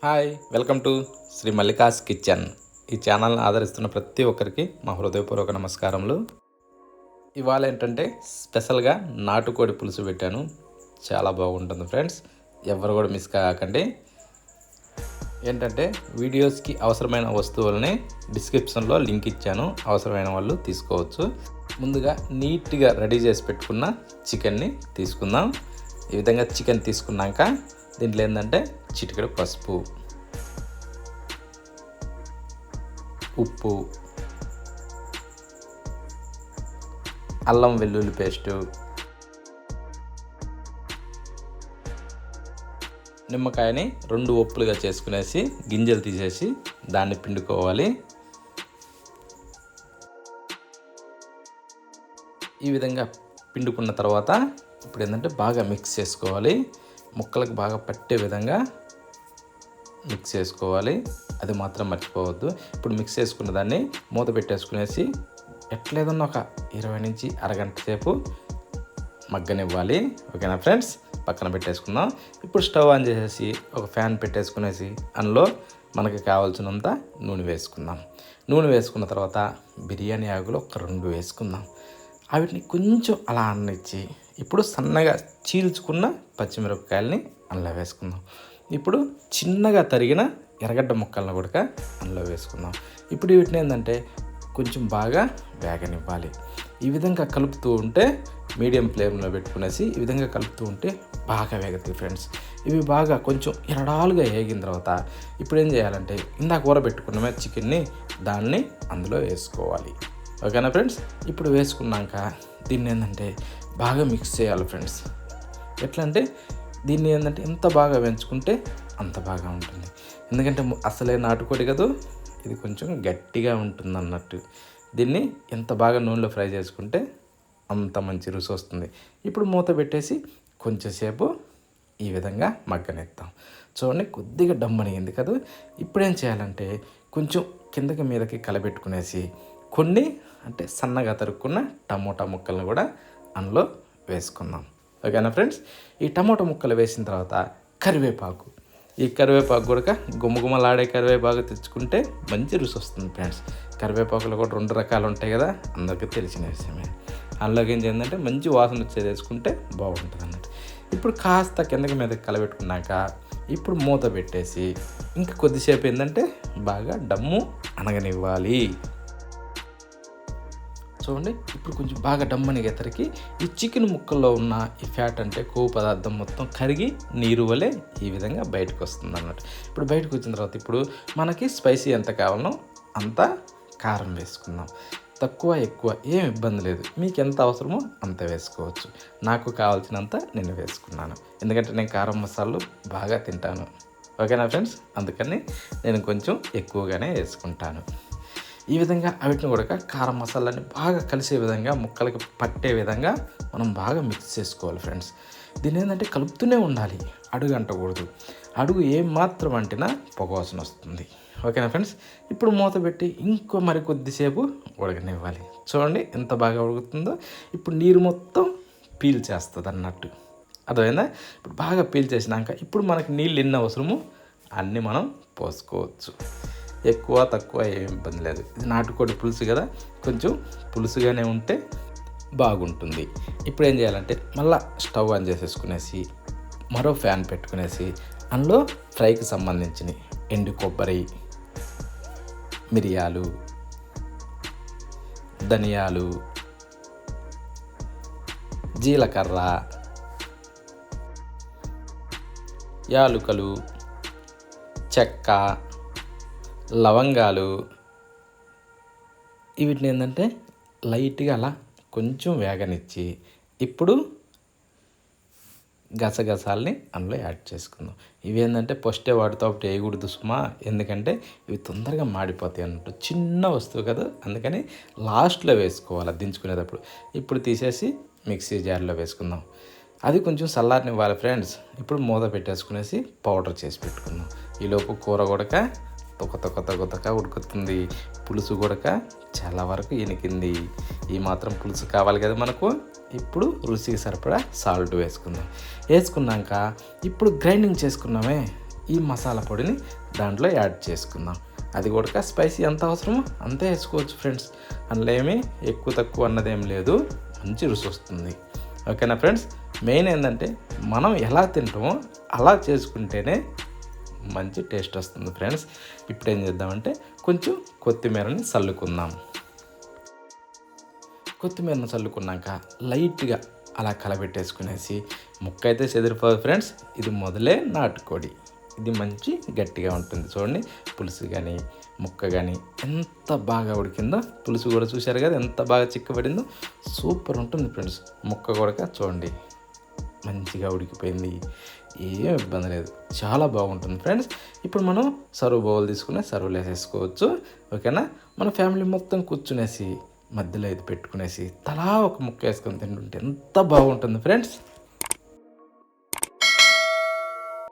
Hi, welcome to Shri Mallika's kitchen. ఈ ఛానల్ని ఆదరిస్తున్న ప్రతి ఒక్కరికి మా హృదయపూర్వక నమస్కారములు. ఇవాళ ఏంటంటే స్పెషల్గా నాటుకోడి పులుసు పెట్టాను. చాలా బాగుంటుంది ఫ్రెండ్స్, ఎవరు కూడా మిస్ కాకండి. ఏంటంటే వీడియోస్కి అవసరమైన వస్తువులని డిస్క్రిప్షన్లో లింక్ ఇచ్చాను, అవసరమైన వాళ్ళు తీసుకోవచ్చు. ముందుగా నీట్గా రెడీ చేసి పెట్టుకున్న చికెన్ని తీసుకుందాం. ఈ విధంగా చికెన్ తీసుకున్నాక దీంట్లో ఏంటంటే చిటికెడు పసుపు, ఉప్పు, అల్లం వెల్లుల్లి పేస్టు, నిమ్మకాయని 2 ఒప్పులుగా చేసుకునేసి గింజలు తీసేసి దాన్ని పిండుకోవాలి. ఈ విధంగా పిండుకున్న తర్వాత ఇప్పుడు ఏంటంటే బాగా మిక్స్ చేసుకోవాలి. ముక్కలకు బాగా పట్టే విధంగా మిక్స్ చేసుకోవాలి, అది మాత్రం మర్చిపోవద్దు. ఇప్పుడు మిక్స్ చేసుకున్న దాన్ని మూత పెట్టేసుకునేసి ఎట్లేదన్నా ఒక 20 నుంచి అరగంట సేపు మగ్గనివ్వాలి. ఓకేనా ఫ్రెండ్స్, పక్కన పెట్టేసుకుందాం. ఇప్పుడు స్టవ్ ఆన్ చేసేసి ఒక ఫ్యాన్ పెట్టేసుకునేసి అందులో మనకి కావాల్సినంత నూనె వేసుకుందాం. నూనె వేసుకున్న తర్వాత బిర్యానీ ఆకులు ఒక 2 వేసుకుందాం. వీటిని కొంచెం అలా అన్నిచ్చి ఇప్పుడు సన్నగా చీల్చుకున్న పచ్చిమిరపకాయలని అందులో వేసుకుందాం. ఇప్పుడు చిన్నగా తరిగిన ఎర్రగడ్డ ముక్కలను కూడా అందులో వేసుకుందాం. ఇప్పుడు వీటిని ఏంటంటే కొంచెం బాగా వేగనివ్వాలి. ఈ విధంగా కలుపుతూ ఉంటే మీడియం ఫ్లేమ్లో పెట్టుకునేసి ఈ విధంగా కలుపుతూ ఉంటే బాగా వేగుతాయి ఫ్రెండ్స్. ఇవి బాగా కొంచెం ఎరడాలుగా వేగిన తర్వాత ఇప్పుడు ఏం చేయాలంటే ఇందాక ఊరబెట్టుకున్నమే చికెన్ని దాన్ని అందులో వేసుకోవాలి. ఓకేనా ఫ్రెండ్స్, ఇప్పుడు వేసుకున్నాక దీన్ని ఏంటంటే బాగా మిక్స్ చేయాలి ఫ్రెండ్స్. ఎట్లా అంటే దీన్ని ఏంటంటే ఎంత బాగా పెంచుకుంటే అంత బాగా ఉంటుంది. ఎందుకంటే అసలే నాటుకోడి కదా, ఇది కొంచెం గట్టిగా ఉంటుంది అన్నట్టు. దీన్ని ఎంత బాగా నూనెలో ఫ్రై చేసుకుంటే అంత మంచి రుచి వస్తుంది. ఇప్పుడు మూత పెట్టేసి కొంచెంసేపు ఈ విధంగా మగ్గనెత్తాం. చూడండి, కొద్దిగా డమ్మనిగింది కదా. ఇప్పుడు ఏం చేయాలంటే కొంచెం కిందకి మీదకి కలబెట్టుకునేసి కొన్ని అంటే సన్నగా తరుక్కున్న టమోటా ముక్కలను కూడా అందులో వేసుకుందాం. ఓకేనా ఫ్రెండ్స్, ఈ టమోటా ముక్కలు వేసిన తర్వాత కరివేపాకు, ఈ కరివేపాకు కూడా గుమ్మగుమ్మలాడే కరివేపాకు తెచ్చుకుంటే మంచి రుచి వస్తుంది ఫ్రెండ్స్. కరివేపాకులు కూడా 2 రకాలు ఉంటాయి కదా, అందరికీ తెలిసిన విషయమే. అందులోకి ఏం చేయాలంటే మంచి వాసన వచ్చేది వేసుకుంటే బాగుంటుంది అన్నట్టు. ఇప్పుడు కాస్త కిందకి మీద కలబెట్టుకున్నాక ఇప్పుడు మూత పెట్టేసి ఇంకా కొద్దిసేపు ఏంటంటే బాగా డమ్ము అనగనివ్వాలి. చూడండి, ఇప్పుడు కొంచెం బాగా డమ్మని ఎతరికి ఈ చికెన్ ముక్కల్లో ఉన్న ఈ ఫ్యాట్ అంటే కొవ్వు పదార్థం మొత్తం కరిగి నీరు వలె ఈ విధంగా బయటకు వస్తుంది అన్నట్టు. ఇప్పుడు బయటకు వచ్చిన తర్వాత ఇప్పుడు మనకి స్పైసీ ఎంత కావాలనో అంత కారం వేసుకుందాం. తక్కువ ఎక్కువ ఏం ఇబ్బంది లేదు, మీకు ఎంత అవసరమో అంత వేసుకోవచ్చు. నాకు కావాల్సినంత నేను వేసుకున్నాను, ఎందుకంటే నేను కారం మసాలాలు బాగా తింటాను. ఓకేనా ఫ్రెండ్స్, అందుకని నేను కొంచెం ఎక్కువగానే వేసుకుంటాను. ఈ విధంగా వీటిని కూడా కారం మసాలాని బాగా కలిసే విధంగా ముక్కలకి పట్టే విధంగా మనం బాగా మిక్స్ చేసుకోవాలి ఫ్రెండ్స్. దీని ఏంటంటే కలుపుతూనే ఉండాలి, అడుగు అంటకూడదు. అడుగు ఏమాత్రం అంటినా పొగవాసన వస్తుంది. ఓకేనా ఫ్రెండ్స్, ఇప్పుడు మూత పెట్టి ఇంకో మరి కొద్దిసేపు ఉడకనివ్వాలి. చూడండి ఎంత బాగా ఉడుకుతుందో. ఇప్పుడు నీరు మొత్తం పీల్చేస్తుంది అన్నట్టు, అర్థమైందా? ఇప్పుడు బాగా పీల్చేసినాక ఇప్పుడు మనకి నీళ్ళు ఎన్ని అవసరమో అన్నీ మనం పోసుకోవచ్చు. ఎక్కువ తక్కువ ఏం ఇబ్బంది లేదు. ఇది నాటుకోడి పులుసు కదా, కొంచెం పులుసుగానే ఉంటే బాగుంటుంది. ఇప్పుడు ఏం చేయాలంటే మళ్ళీ స్టవ్ ఆన్ చేసేసుకునేసి మరో ఫ్యాన్ పెట్టుకునేసి అందులో ఫ్రైకి సంబంధించిన ఎండు కొబ్బరి, మిరియాలు, ధనియాలు, జీలకర్ర, యాలుకలు, చెక్క, లవంగాలు, వీటిని ఏంటంటే లైట్గా అలా కొంచెం వేగనిచ్చి ఇప్పుడు గసగసాలని అందులో యాడ్ చేసుకుందాం. ఇవి ఏంటంటే ఫస్టే వాటితో ఒకటి వేయకూడదు సుమా, ఎందుకంటే ఇవి తొందరగా మాడిపోతాయి అన్నట్టు. చిన్న వస్తువు కదా, అందుకని లాస్ట్లో వేసుకోవాలి దించుకునేటప్పుడు. ఇప్పుడు తీసేసి మిక్సీ జార్లో వేసుకుందాం. అది కొంచెం చల్లారనివ్వాలి ఫ్రెండ్స్. ఇప్పుడు మూత పెట్టేసుకునేసి పౌడర్ చేసి పెట్టుకుందాం. ఈలోపు కూర కూడా తొక్క ఉడుకుతుంది. పులుసు కూడా చాలా వరకు ఇనికింది. ఈ మాత్రం పులుసు కావాలి కదా మనకు. ఇప్పుడు రుచికి సరిపడా సాల్ట్ వేసుకుందాం. వేసుకున్నాక ఇప్పుడు గ్రైండింగ్ చేసుకున్నామే ఈ మసాలా పొడిని దాంట్లో యాడ్ చేసుకుందాం. అది కూడా స్పైసీ ఎంత అవసరమో అంతే వేసుకోవచ్చు ఫ్రెండ్స్. అందులో ఏమీ ఎక్కువ తక్కువ అన్నదేం లేదు, మంచి రుచి వస్తుంది. ఓకేనా ఫ్రెండ్స్. మెయిన్ ఏంటంటే మనం ఎలా తింటామో అలా చేసుకుంటేనే మంచి టేస్ట్ వస్తుంది ఫ్రెండ్స్. ఇప్పుడు ఏం చేద్దామంటే కొంచెం కొత్తిమీరని చల్లుకుందాం. కొత్తిమీరను చల్లుకున్నాక లైట్గా అలా కలబెట్టేసుకునేసి, ముక్క అయితే చెదిరిపోదు ఫ్రెండ్స్. ఇది మొదలే నాటుకోడి, ఇది మంచి గట్టిగా ఉంటుంది. చూడండి పులుసు కానీ ముక్క కానీ ఎంత బాగా ఉడికిందో. పులుసు కూడా చూశారు కదా ఎంత బాగా చిక్కబడిందో, సూపర్ ఉంటుంది ఫ్రెండ్స్. ముక్క కూడా చూడండి మంచిగా ఉడికిపోయింది, ఏం ఇబ్బంది లేదు, చాలా బాగుంటుంది ఫ్రెండ్స్. ఇప్పుడు మనం సర్వ్ బౌల్ తీసుకుని సర్వ్లో వేసేసుకోవచ్చు. ఓకేనా. మన ఫ్యామిలీ మొత్తం కూర్చునేసి మధ్యలో ఇది పెట్టుకునేసి తలా ఒక ముక్క వేసుకొని తింటుంటే ఎంత బాగుంటుంది ఫ్రెండ్స్.